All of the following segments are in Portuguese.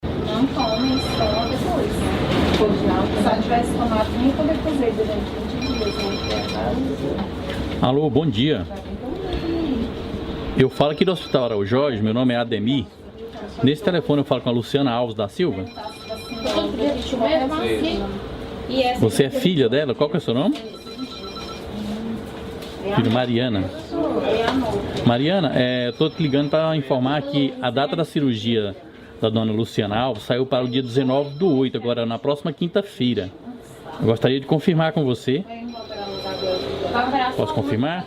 Não tomem só depois. Se ela tivesse tomado, nem poder fazer durante 20 dias, né? Alô, bom dia. Eu falo aqui do Hospital Araújo Jorge, meu nome é Ademir. Nesse telefone eu falo com a Luciana Alves da Silva. Você é filha dela? Qual que é o seu nome? Filha Mariana. Mariana, estou te ligando para informar que a data da cirurgia da dona Luciana Alves saiu para o dia 19/8, agora na próxima quinta-feira. Eu gostaria de confirmar com você. Posso confirmar?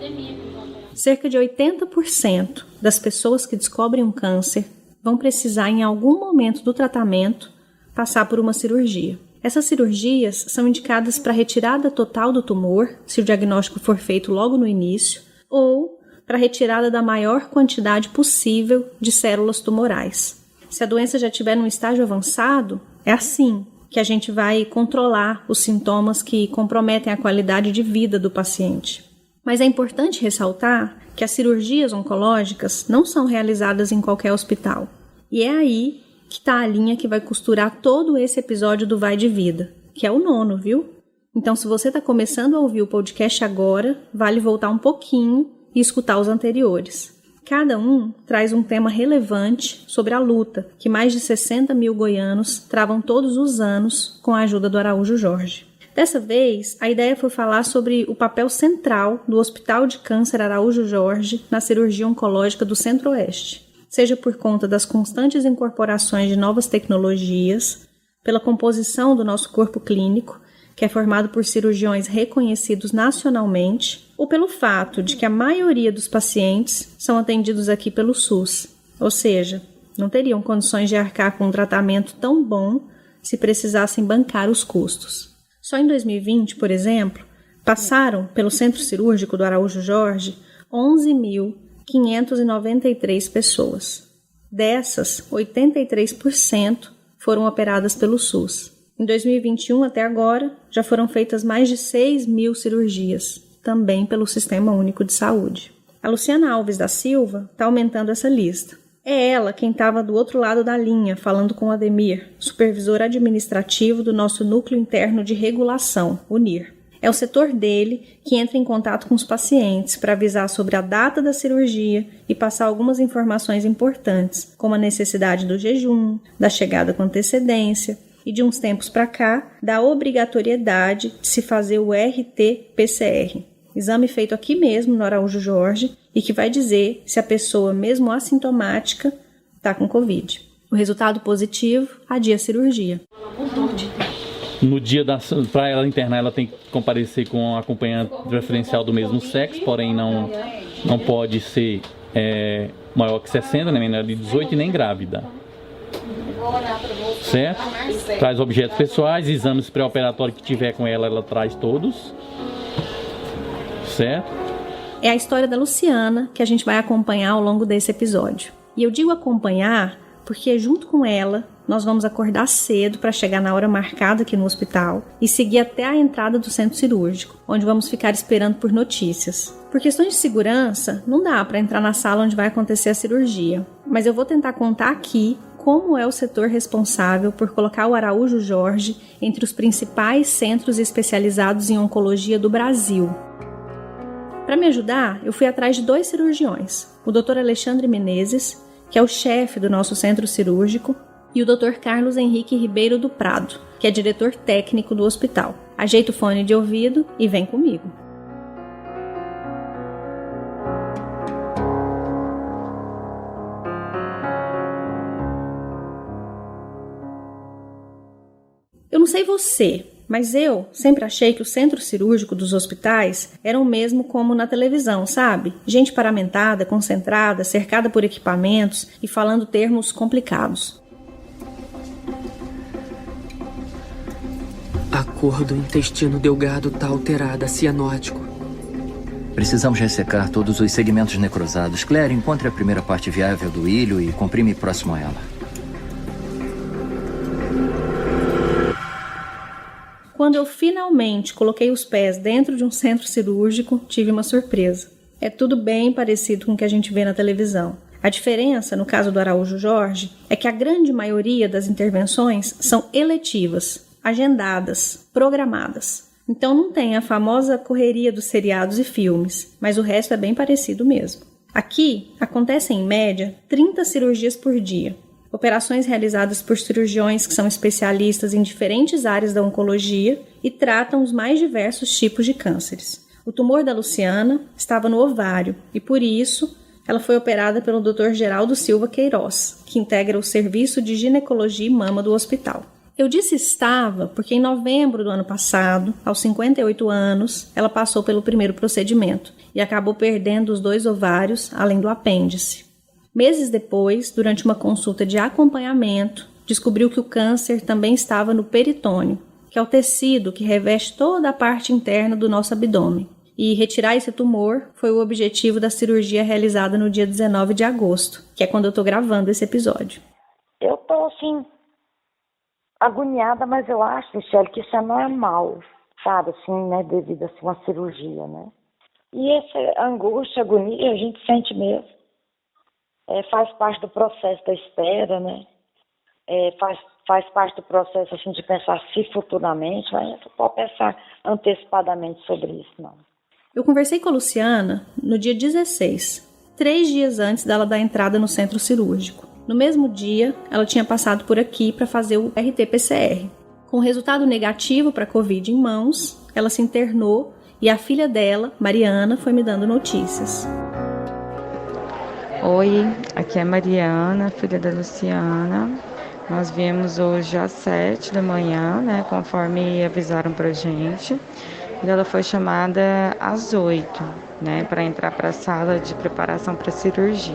Cerca de 80% das pessoas que descobrem um câncer vão precisar, em algum momento do tratamento, passar por uma cirurgia. Essas cirurgias são indicadas para retirada total do tumor, se o diagnóstico for feito logo no início, ou para retirada da maior quantidade possível de células tumorais. Se a doença já estiver num estágio avançado, é assim que a gente vai controlar os sintomas que comprometem a qualidade de vida do paciente. Mas é importante ressaltar que as cirurgias oncológicas não são realizadas em qualquer hospital. E é aí que está a linha que vai costurar todo esse episódio do Vai de Vida, que é o 9º, viu? Então, se você está começando a ouvir o podcast agora, vale voltar um pouquinho e escutar os anteriores. Cada um traz um tema relevante sobre a luta que mais de 60 mil goianos travam todos os anos com a ajuda do Araújo Jorge. Dessa vez, a ideia foi falar sobre o papel central do Hospital de Câncer Araújo Jorge na cirurgia oncológica do Centro-Oeste, seja por conta das constantes incorporações de novas tecnologias, pela composição do nosso corpo clínico, que é formado por cirurgiões reconhecidos nacionalmente, ou pelo fato de que a maioria dos pacientes são atendidos aqui pelo SUS, ou seja, não teriam condições de arcar com um tratamento tão bom se precisassem bancar os custos. Só em 2020, por exemplo, passaram pelo Centro Cirúrgico do Araújo Jorge 11.593 pessoas. Dessas, 83% foram operadas pelo SUS. Em 2021, até agora, já foram feitas mais de 6 mil cirurgias, também pelo Sistema Único de Saúde. A Luciana Alves da Silva está aumentando essa lista. É ela quem estava do outro lado da linha, falando com o Ademir, supervisor administrativo do nosso Núcleo Interno de Regulação, o NIR. É o setor dele que entra em contato com os pacientes para avisar sobre a data da cirurgia e passar algumas informações importantes, como a necessidade do jejum, da chegada com antecedência e, de uns tempos para cá, da obrigatoriedade de se fazer o RT-PCR, exame feito aqui mesmo no Araújo Jorge e que vai dizer se a pessoa, mesmo assintomática, está com Covid. O resultado positivo adia a cirurgia. No dia para ela internar, ela tem que comparecer com um acompanhante preferencial do mesmo sexo, porém não pode ser maior que 60, nem menor de 18 e nem grávida. Certo? Traz objetos pessoais, exames pré-operatórios que tiver com ela, ela traz todos. Certo? É a história da Luciana que a gente vai acompanhar ao longo desse episódio. E eu digo acompanhar porque junto com ela nós vamos acordar cedo para chegar na hora marcada aqui no hospital e seguir até a entrada do centro cirúrgico, onde vamos ficar esperando por notícias. Por questões de segurança, não dá para entrar na sala onde vai acontecer a cirurgia, mas eu vou tentar contar aqui como é o setor responsável por colocar o Araújo Jorge entre os principais centros especializados em oncologia do Brasil. Para me ajudar, eu fui atrás de 2 cirurgiões, o Dr. Alexandre Menezes, que é o chefe do nosso centro cirúrgico, e o Dr. Carlos Henrique Ribeiro do Prado, que é diretor técnico do hospital. Ajeita o fone de ouvido e vem comigo. Eu não sei você, mas eu sempre achei que o centro cirúrgico dos hospitais era o mesmo como na televisão, sabe? Gente paramentada, concentrada, cercada por equipamentos e falando termos complicados. A cor do intestino delgado está alterada, cianótico. Precisamos ressecar todos os segmentos necrosados. Claire, encontre a primeira parte viável do ilho e comprime próximo a ela. Quando eu finalmente coloquei os pés dentro de um centro cirúrgico, tive uma surpresa. É tudo bem parecido com o que a gente vê na televisão. A diferença, no caso do Araújo Jorge, é que a grande maioria das intervenções são eletivas, agendadas, programadas. Então não tem a famosa correria dos seriados e filmes, mas o resto é bem parecido mesmo. Aqui, acontecem em média 30 cirurgias por dia. Operações realizadas por cirurgiões que são especialistas em diferentes áreas da oncologia e tratam os mais diversos tipos de cânceres. O tumor da Luciana estava no ovário e, por isso, ela foi operada pelo Dr. Geraldo Silva Queiroz, que integra o Serviço de Ginecologia e Mama do hospital. Eu disse estava porque em novembro do ano passado, aos 58 anos, ela passou pelo primeiro procedimento e acabou perdendo os 2 ovários, além do apêndice. Meses depois, durante uma consulta de acompanhamento, descobriu que o câncer também estava no peritônio, que é o tecido que reveste toda a parte interna do nosso abdômen. E retirar esse tumor foi o objetivo da cirurgia realizada no dia 19 de agosto, que é quando eu estou gravando esse episódio. Eu estou, assim, agoniada, mas eu acho, Michele, que isso é normal, sabe, assim, né, devido a uma cirurgia, né? E essa angústia, agonia, a gente sente mesmo. Faz parte do processo da espera, né? Faz parte do processo, assim, de pensar se futuramente, mas não pode pensar antecipadamente sobre isso, não. Eu conversei com a Luciana no dia 16, 3 dias antes dela dar entrada no centro cirúrgico. No mesmo dia, ela tinha passado por aqui para fazer o RT-PCR. Com o resultado negativo para a Covid em mãos, ela se internou e a filha dela, Mariana, foi me dando notícias. Oi, aqui é Mariana, filha da Luciana. Nós viemos hoje às 7 da manhã, né, conforme avisaram pra gente. E ela foi chamada às 8, né, para entrar para a sala de preparação para cirurgia.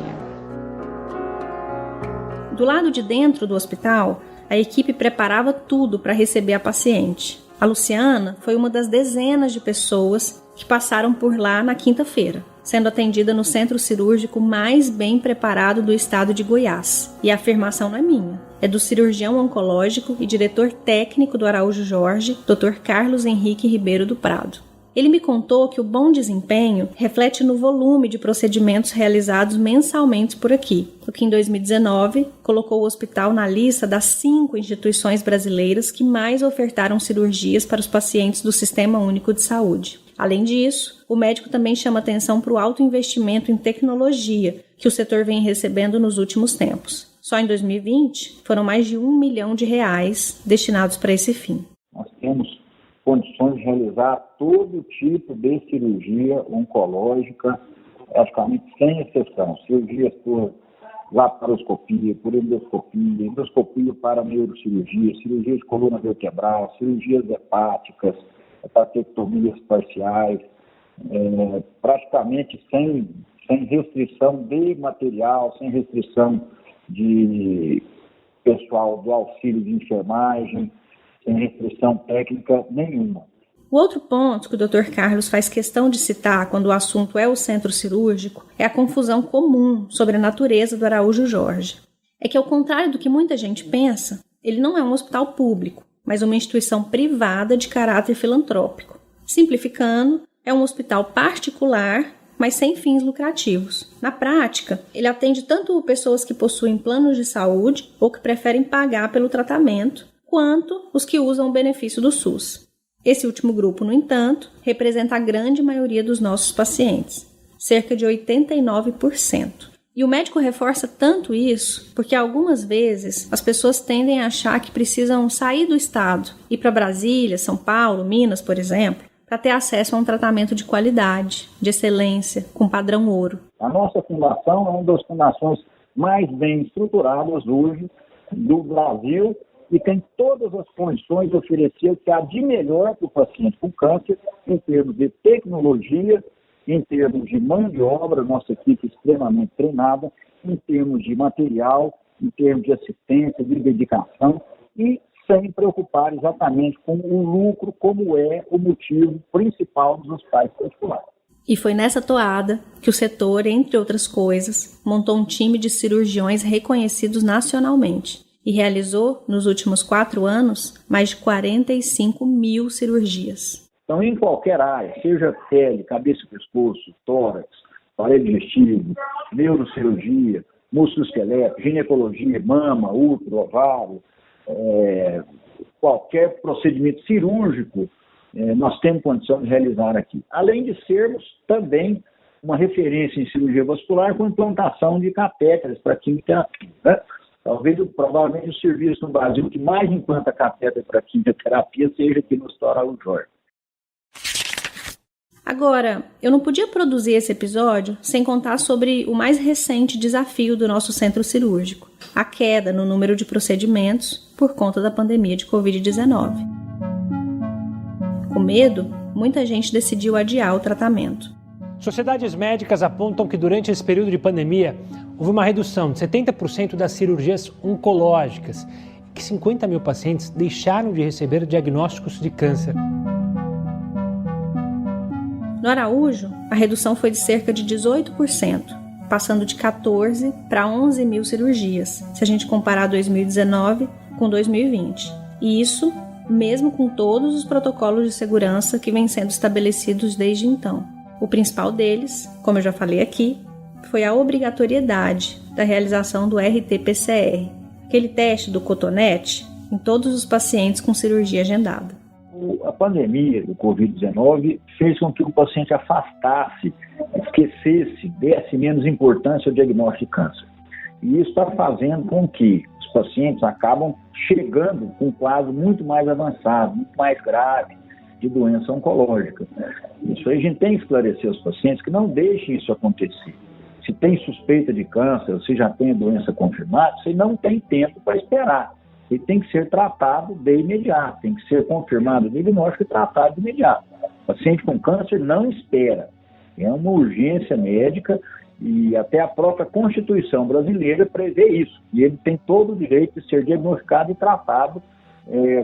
Do lado de dentro do hospital, a equipe preparava tudo para receber a paciente. A Luciana foi uma das dezenas de pessoas que passaram por lá na quinta-feira, sendo atendida no centro cirúrgico mais bem preparado do estado de Goiás. E a afirmação não é minha, é do cirurgião oncológico e diretor técnico do Araújo Jorge, Dr. Carlos Henrique Ribeiro do Prado. Ele me contou que o bom desempenho reflete no volume de procedimentos realizados mensalmente por aqui, o que em 2019 colocou o hospital na lista das 5 instituições brasileiras que mais ofertaram cirurgias para os pacientes do Sistema Único de Saúde. Além disso, o médico também chama atenção para o alto investimento em tecnologia que o setor vem recebendo nos últimos tempos. Só em 2020, foram mais de R$1 milhão destinados para esse fim. Nós temos condições de realizar todo tipo de cirurgia oncológica, praticamente sem exceção. Cirurgias por laparoscopia, por endoscopia, endoscopia para neurocirurgia, cirurgia de coluna vertebral, cirurgias hepáticas, hepatectomias parciais, praticamente sem restrição de material, sem restrição de pessoal do auxílio de enfermagem, sem restrição técnica nenhuma. O outro ponto que o Dr. Carlos faz questão de citar quando o assunto é o centro cirúrgico é a confusão comum sobre a natureza do Araújo Jorge. É que, ao contrário do que muita gente pensa, ele não é um hospital público, mas uma instituição privada de caráter filantrópico. Simplificando, é um hospital particular, mas sem fins lucrativos. Na prática, ele atende tanto pessoas que possuem planos de saúde ou que preferem pagar pelo tratamento, quanto os que usam o benefício do SUS. Esse último grupo, no entanto, representa a grande maioria dos nossos pacientes, cerca de 89%. E o médico reforça tanto isso porque algumas vezes as pessoas tendem a achar que precisam sair do estado, ir para Brasília, São Paulo, Minas, por exemplo, para ter acesso a um tratamento de qualidade, de excelência, com padrão ouro. A nossa fundação é uma das fundações mais bem estruturadas hoje do Brasil e tem todas as condições de oferecer o que há de melhor para o paciente com câncer em termos de tecnologia, em termos de mão de obra, nossa equipe extremamente treinada, em termos de material, em termos de assistência, de dedicação e sem preocupar exatamente com o lucro, como é o motivo principal dos hospitais particulares. E foi nessa toada que o setor, entre outras coisas, montou um time de cirurgiões reconhecidos nacionalmente e realizou, nos últimos 4 anos, mais de 45 mil cirurgias. Então, em qualquer área, seja pele, cabeça e pescoço, tórax, aparelho digestivo, neurocirurgia, músculo-esqueleto, ginecologia, mama, útero, ovário, qualquer procedimento cirúrgico, nós temos condição de realizar aqui. Além de sermos também uma referência em cirurgia vascular com implantação de catéteres para quimioterapia, né? Provavelmente o serviço no Brasil que mais implanta catéter para quimioterapia seja aqui no Hospital Araújo Jorge. Agora, eu não podia produzir esse episódio sem contar sobre o mais recente desafio do nosso centro cirúrgico, a queda no número de procedimentos por conta da pandemia de Covid-19. Com medo, muita gente decidiu adiar o tratamento. Sociedades médicas apontam que durante esse período de pandemia houve uma redução de 70% das cirurgias oncológicas e que 50 mil pacientes deixaram de receber diagnósticos de câncer. No Araújo, a redução foi de cerca de 18%, passando de 14 para 11 mil cirurgias, se a gente comparar 2019 com 2020. E isso mesmo com todos os protocolos de segurança que vêm sendo estabelecidos desde então. O principal deles, como eu já falei aqui, foi a obrigatoriedade da realização do RT-PCR, aquele teste do cotonete em todos os pacientes com cirurgia agendada. A pandemia do Covid-19 fez com que o paciente afastasse, esquecesse, desse menos importância ao diagnóstico de câncer. E isso está fazendo com que os pacientes acabam chegando com um quadro muito mais avançado, muito mais grave de doença oncológica. Isso aí a gente tem que esclarecer aos pacientes que não deixem isso acontecer. Se tem suspeita de câncer, se já tem a doença confirmada, você não tem tempo para esperar. Ele tem que ser tratado de imediato, tem que ser confirmado o diagnóstico e tratado de imediato. O paciente com câncer não espera. É uma urgência médica e até a própria Constituição brasileira prevê isso. E ele tem todo o direito de ser diagnosticado e tratado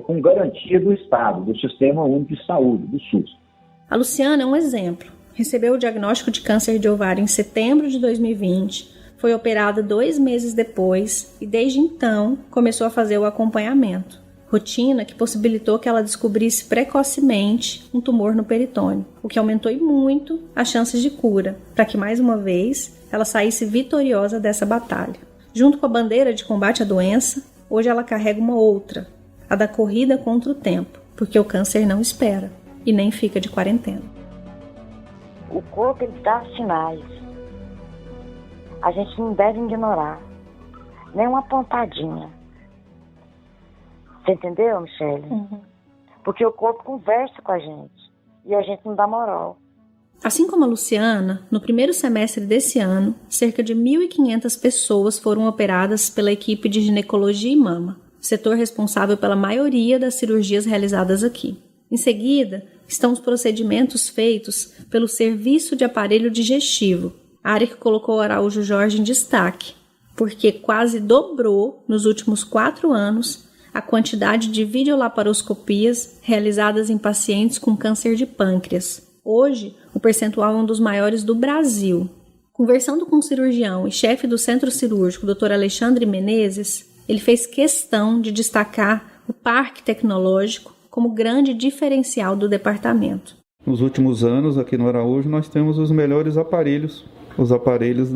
com garantia do Estado, do Sistema Único de Saúde, do SUS. A Luciana é um exemplo. Recebeu o diagnóstico de câncer de ovário em setembro de 2020, foi operada 2 meses depois e desde então começou a fazer o acompanhamento. Rotina que possibilitou que ela descobrisse precocemente um tumor no peritônio, o que aumentou muito as chances de cura, para que mais uma vez ela saísse vitoriosa dessa batalha. Junto com a bandeira de combate à doença, hoje ela carrega uma outra, a da corrida contra o tempo, porque o câncer não espera e nem fica de quarentena. O corpo ele dá sinais. A gente não deve ignorar. Nem uma pontadinha. Você entendeu, Michele? Uhum. Porque o corpo conversa com a gente. E a gente não dá moral. Assim como a Luciana, no primeiro semestre desse ano, cerca de 1.500 pessoas foram operadas pela equipe de ginecologia e mama, setor responsável pela maioria das cirurgias realizadas aqui. Em seguida, estão os procedimentos feitos pelo Serviço de Aparelho Digestivo, área que colocou o Araújo Jorge em destaque, porque quase dobrou nos últimos 4 anos a quantidade de videolaparoscopias realizadas em pacientes com câncer de pâncreas. Hoje, o percentual é um dos maiores do Brasil. Conversando com o cirurgião e chefe do centro cirúrgico, Dr. Alexandre Menezes, ele fez questão de destacar o parque tecnológico como grande diferencial do departamento. Nos últimos anos, aqui no Araújo, nós temos os melhores aparelhos, os aparelhos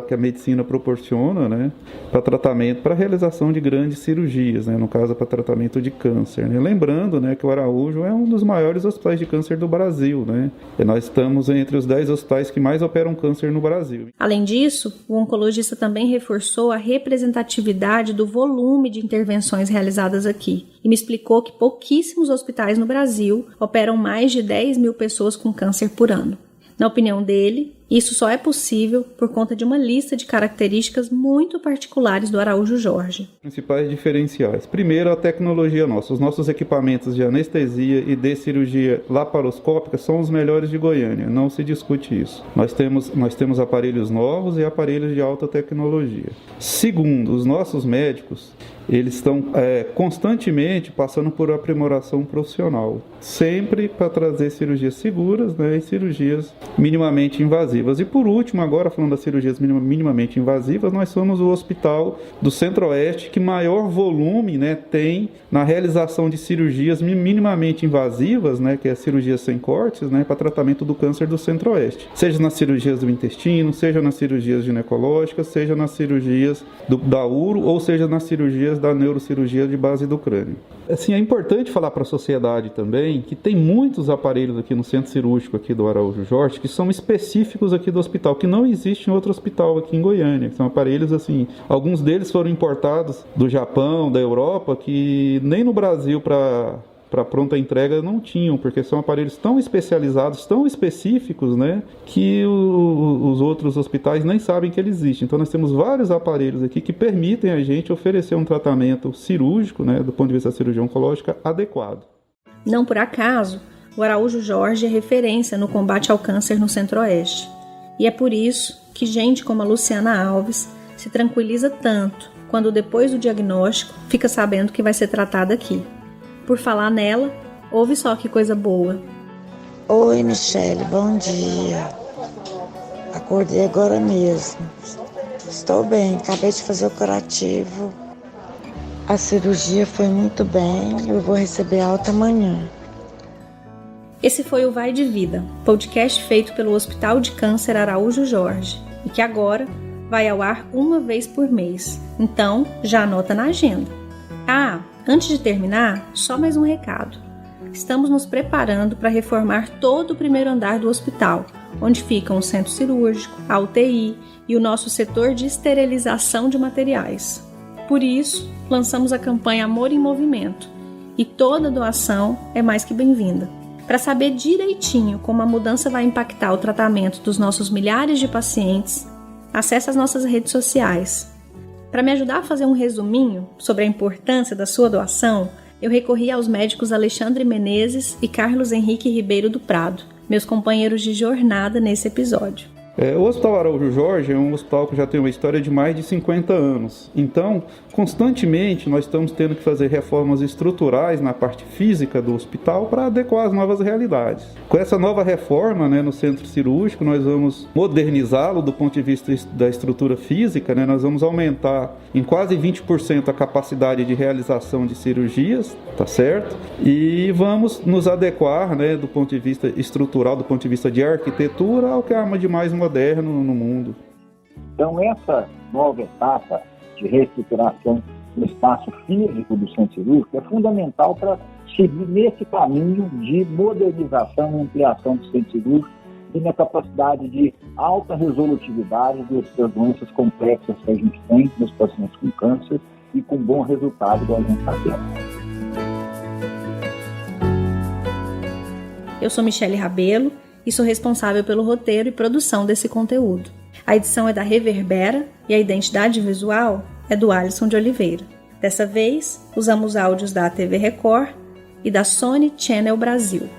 que a medicina proporciona, né, para tratamento, para realização de grandes cirurgias, né, no caso, para tratamento de câncer. Né. Lembrando, né, que o Araújo é um dos maiores hospitais de câncer do Brasil, né, e nós estamos entre os 10 hospitais que mais operam câncer no Brasil. Além disso, o oncologista também reforçou a representatividade do volume de intervenções realizadas aqui e me explicou que pouquíssimos hospitais no Brasil operam mais de 10 mil pessoas com câncer por ano. Na opinião dele, isso só é possível por conta de uma lista de características muito particulares do Araújo Jorge. Principais diferenciais. Primeiro, a tecnologia nossa. Os nossos equipamentos de anestesia e de cirurgia laparoscópica são os melhores de Goiânia. Não se discute isso. Nós temos aparelhos novos e aparelhos de alta tecnologia. Segundo, os nossos médicos, eles estão constantemente passando por aprimoração profissional, sempre para trazer cirurgias seguras, né, e cirurgias minimamente invasivas. E por último, agora falando das cirurgias minimamente invasivas, nós somos o hospital do Centro-Oeste que maior volume, né, tem na realização de cirurgias minimamente invasivas, né, que é cirurgias sem cortes, né, para tratamento do câncer do Centro-Oeste, seja nas cirurgias do intestino, seja nas cirurgias ginecológicas, seja nas cirurgias da uro, ou seja nas cirurgias da neurocirurgia de base do crânio. Assim, é importante falar para a sociedade também que tem muitos aparelhos aqui no centro cirúrgico aqui do Araújo Jorge que são específicos aqui do hospital, que não existe em outro hospital aqui em Goiânia. São aparelhos assim, alguns deles foram importados do Japão, da Europa, que nem no Brasil para pronta entrega não tinham, porque são aparelhos tão especializados, tão específicos, né, que os outros hospitais nem sabem que eles existem. Então nós temos vários aparelhos aqui que permitem a gente oferecer um tratamento cirúrgico, né, do ponto de vista da cirurgia oncológica, adequado. Não por acaso, o Araújo Jorge é referência no combate ao câncer no Centro-Oeste. E é por isso que gente como a Luciana Alves se tranquiliza tanto quando depois do diagnóstico fica sabendo que vai ser tratada aqui. Por falar nela, ouve só que coisa boa. Oi, Michele, bom dia. Acordei agora mesmo. Estou bem, acabei de fazer o curativo. A cirurgia foi muito bem, eu vou receber alta amanhã. Esse foi o Vai de Vida, podcast feito pelo Hospital de Câncer Araújo Jorge e que agora vai ao ar uma vez por mês. Então, já anota na agenda. Antes de terminar, só mais um recado. Estamos nos preparando para reformar todo o primeiro andar do hospital, onde ficam o centro cirúrgico, a UTI e o nosso setor de esterilização de materiais. Por isso, lançamos a campanha Amor em Movimento e toda doação é mais que bem-vinda. Para saber direitinho como a mudança vai impactar o tratamento dos nossos milhares de pacientes, acesse as nossas redes sociais. Para me ajudar a fazer um resuminho sobre a importância da sua doação, eu recorri aos médicos Alexandre Menezes e Carlos Henrique Ribeiro do Prado, meus companheiros de jornada nesse episódio. O Hospital Araújo Jorge é um hospital que já tem uma história de mais de 50 anos. Então, constantemente nós estamos tendo que fazer reformas estruturais na parte física do hospital para adequar às novas realidades. Com essa nova reforma, né, no centro cirúrgico, nós vamos modernizá-lo do ponto de vista da estrutura física, né, nós vamos aumentar em quase 20% a capacidade de realização de cirurgias, tá certo? E vamos nos adequar, né, do ponto de vista estrutural, do ponto de vista de arquitetura, ao que há de mais moderno no mundo. Então, essa nova etapa de reestruturação no espaço físico do centro cirúrgico é fundamental para seguir nesse caminho de modernização e ampliação do centro cirúrgico e na capacidade de alta resolutividade das doenças complexas que a gente tem nos pacientes com câncer e com bom resultado do alimentação. Eu sou Michele Rabelo e sou responsável pelo roteiro e produção desse conteúdo. A edição é da Reverbera e a identidade visual é do Alisson de Oliveira. Dessa vez, usamos áudios da TV Record e da Sony Channel Brasil.